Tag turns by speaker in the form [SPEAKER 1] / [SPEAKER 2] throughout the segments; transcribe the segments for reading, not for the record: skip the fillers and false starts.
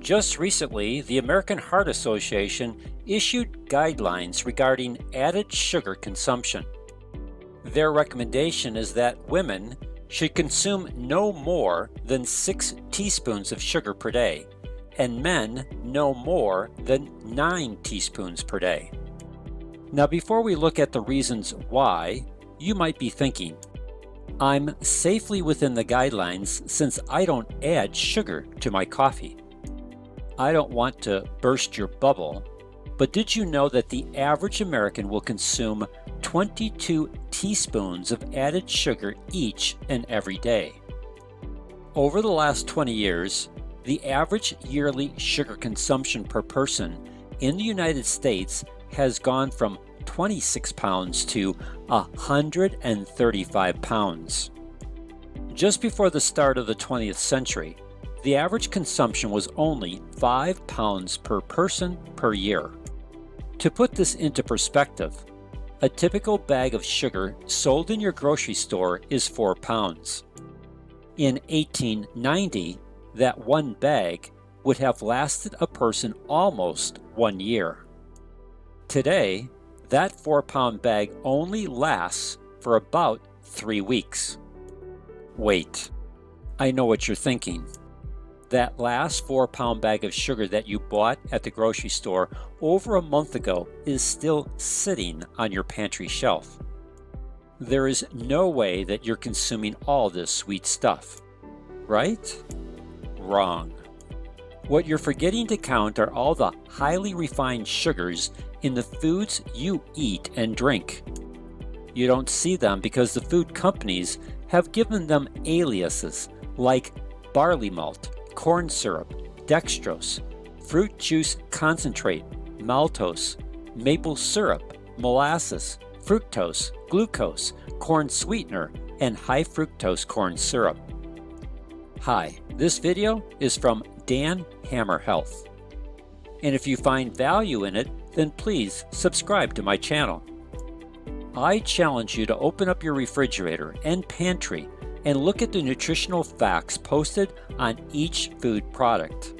[SPEAKER 1] Just recently, the American Heart Association issued guidelines regarding added sugar consumption. Their recommendation is that women should consume no more than 6 teaspoons of sugar per day, and men no more than 9 teaspoons per day. Now, before we look at the reasons why, you might be thinking, I'm safely within the guidelines since I don't add sugar to my coffee. I don't want to burst your bubble, but did you know that the average American will consume 22 teaspoons of added sugar each and every day? Over the last 20 years, the average yearly sugar consumption per person in the United States has gone from 26 pounds to 135 pounds. Just before the start of the 20th century, the average consumption was only 5 pounds per person per year. To put this into perspective, a typical bag of sugar sold in your grocery store is 4 pounds. In 1890, that one bag would have lasted a person almost 1 year. Today, that 4-pound bag only lasts for about 3 weeks. Wait, I know what you're thinking. That last 4-pound bag of sugar that you bought at the grocery store over a month ago is still sitting on your pantry shelf. There is no way that you're consuming all this sweet stuff, right? Wrong. What you're forgetting to count are all the highly refined sugars in the foods you eat and drink. You don't see them because the food companies have given them aliases like barley malt, corn syrup, dextrose, fruit juice concentrate, maltose, maple syrup, molasses, fructose, glucose, corn sweetener, and high fructose corn syrup. Hi, this video is from Dan Hammer Health. And if you find value in it, then please subscribe to my channel. I challenge you to open up your refrigerator and pantry and look at the nutritional facts posted on each food product.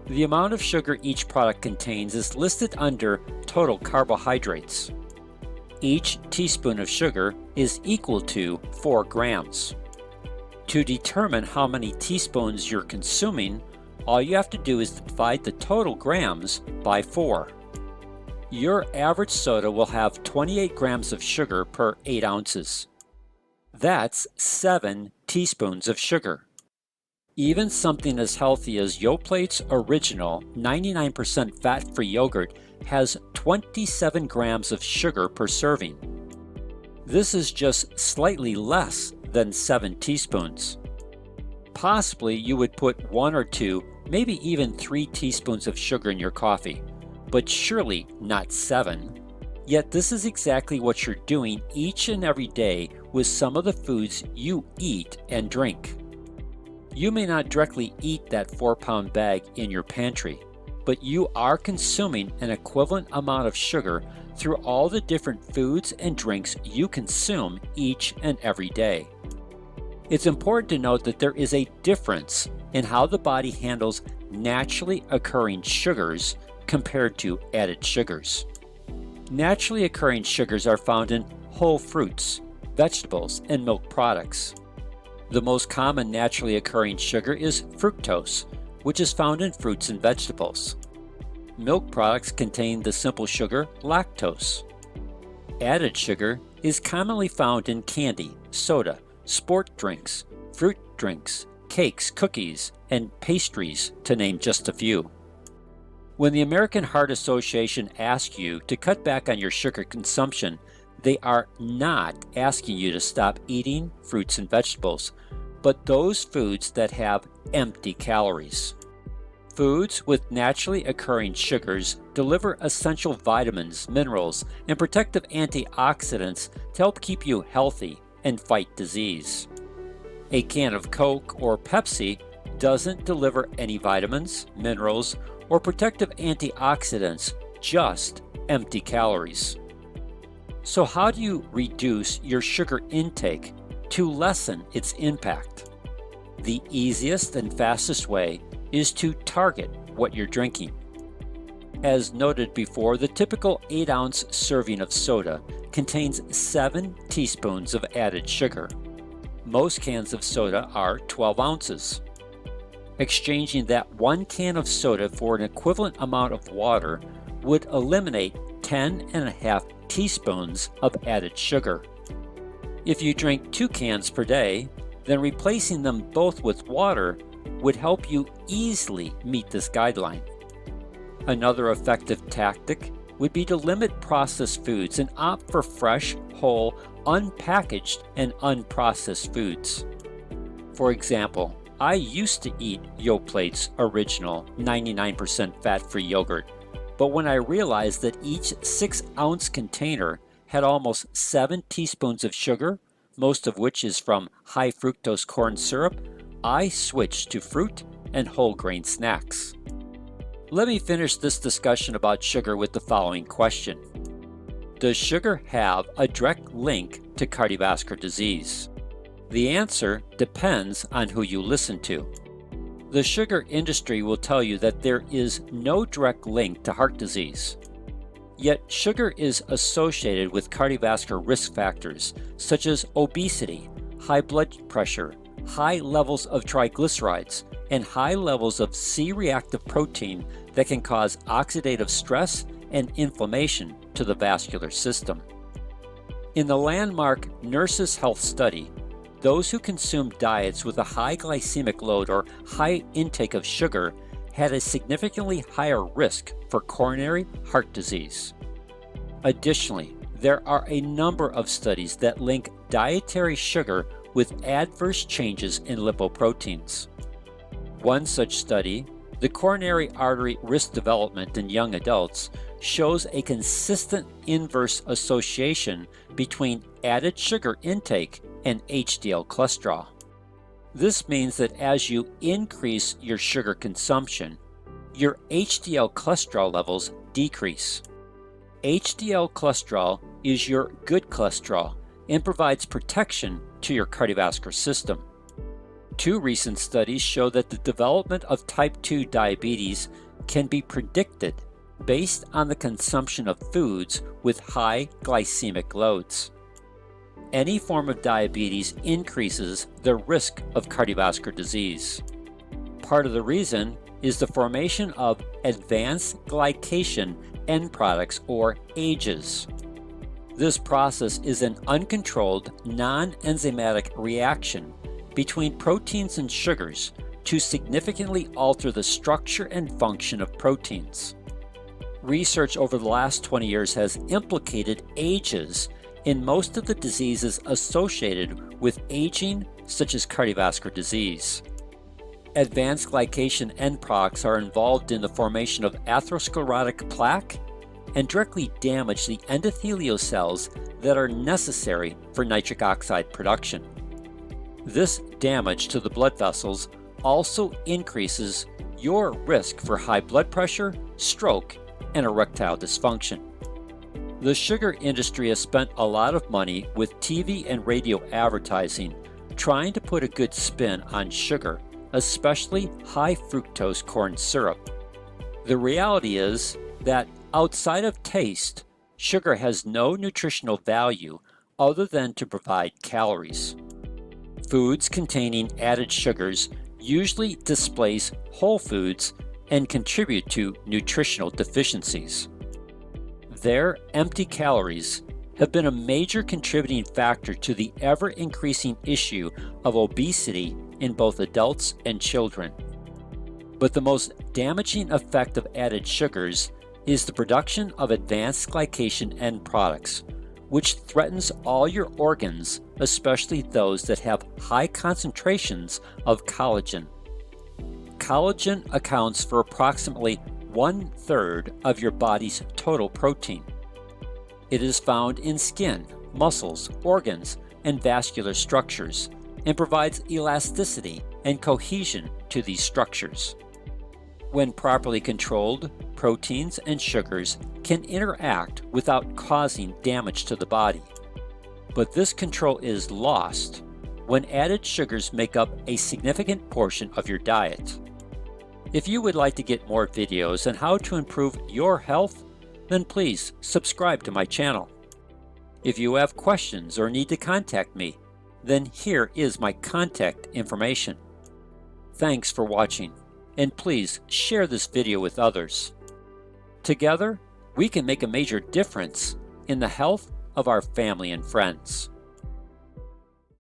[SPEAKER 1] The amount of sugar each product contains is listed under total carbohydrates. Each teaspoon of sugar is equal to 4 grams. To determine how many teaspoons you're consuming, all you have to do is divide the total grams by 4. Your average soda will have 28 grams of sugar per 8 ounces. That's 7 teaspoons of sugar. Even something as healthy as Yoplate's original 99% fat-free yogurt has 27 grams of sugar per serving. This is just slightly less than 7 teaspoons. Possibly you would put 1 or 2, maybe even 3 teaspoons of sugar in your coffee, but surely not 7. Yet this is exactly what you're doing each and every day with some of the foods you eat and drink. You may not directly eat that 4-pound bag in your pantry, but you are consuming an equivalent amount of sugar through all the different foods and drinks you consume each and every day. It's important to note that there is a difference in how the body handles naturally occurring sugars compared to added sugars. Naturally occurring sugars are found in whole fruits, vegetables, and milk products. The most common naturally occurring sugar is fructose, which is found in fruits and vegetables. Milk products contain the simple sugar lactose. Added sugar is commonly found in candy, soda, sport drinks, fruit drinks, cakes, cookies, and pastries, to name just a few. When the American Heart Association asks you to cut back on your sugar consumption, they are not asking you to stop eating fruits and vegetables, but those foods that have empty calories. Foods with naturally occurring sugars deliver essential vitamins, minerals, and protective antioxidants to help keep you healthy and fight disease. A can of Coke or Pepsi doesn't deliver any vitamins, minerals, or protective antioxidants, just empty calories. So how do you reduce your sugar intake to lessen its impact? The easiest and fastest way is to target what you're drinking. As noted before, the typical 8-ounce serving of soda contains 7 teaspoons of added sugar. Most cans of soda are 12 ounces. Exchanging that 1 can of soda for an equivalent amount of water would eliminate 10.5 teaspoons of added sugar. If you drink 2 cans per day, then replacing them both with water would help you easily meet this guideline. Another effective tactic would be to limit processed foods and opt for fresh, whole, unpackaged, and unprocessed foods. For example, I used to eat Yoplait original 99% fat-free yogurt, but when I realized that each 6-ounce container had almost 7 teaspoons of sugar, most of which is from high fructose corn syrup, I switched to fruit and whole grain snacks. Let me finish this discussion about sugar with the following question. Does sugar have a direct link to cardiovascular disease? The answer depends on who you listen to. The sugar industry will tell you that there is no direct link to heart disease. Yet sugar is associated with cardiovascular risk factors such as obesity, high blood pressure, high levels of triglycerides, and high levels of C-reactive protein that can cause oxidative stress and inflammation to the vascular system. In the landmark Nurses' Health Study, those who consumed diets with a high glycemic load or high intake of sugar had a significantly higher risk for coronary heart disease. Additionally, there are a number of studies that link dietary sugar with adverse changes in lipoproteins. One such study, the Coronary Artery Risk Development in Young Adults, shows a consistent inverse association between added sugar intake and HDL cholesterol. This means that as you increase your sugar consumption, your HDL cholesterol levels decrease. HDL cholesterol is your good cholesterol and provides protection to your cardiovascular system. 2 recent studies show that the development of type 2 diabetes can be predicted based on the consumption of foods with high glycemic loads. Any form of diabetes increases the risk of cardiovascular disease. Part of the reason is the formation of advanced glycation end products, or AGEs. This process is an uncontrolled, non-enzymatic reaction between proteins and sugars to significantly alter the structure and function of proteins. Research over the last 20 years has implicated AGEs in most of the diseases associated with aging, such as cardiovascular disease. Advanced glycation end products are involved in the formation of atherosclerotic plaque and directly damage the endothelial cells that are necessary for nitric oxide production. This damage to the blood vessels also increases your risk for high blood pressure, stroke, and erectile dysfunction. The sugar industry has spent a lot of money with TV and radio advertising trying to put a good spin on sugar, especially high fructose corn syrup. The reality is that outside of taste, sugar has no nutritional value other than to provide calories. Foods containing added sugars usually displace whole foods and contribute to nutritional deficiencies. Their empty calories have been a major contributing factor to the ever-increasing issue of obesity in both adults and children. But the most damaging effect of added sugars is the production of advanced glycation end products, which threatens all your organs, especially those that have high concentrations of collagen. Collagen accounts for approximately 1/3 of your body's total protein. It is found in skin, muscles, organs, and vascular structures, and provides elasticity and cohesion to these structures. When properly controlled, proteins and sugars can interact without causing damage to the body. But this control is lost when added sugars make up a significant portion of your diet. If you would like to get more videos on how to improve your health, then please subscribe to my channel. If you have questions or need to contact me, then here is my contact information. Thanks for watching, and please share this video with others. Together, we can make a major difference in the health of our family and friends.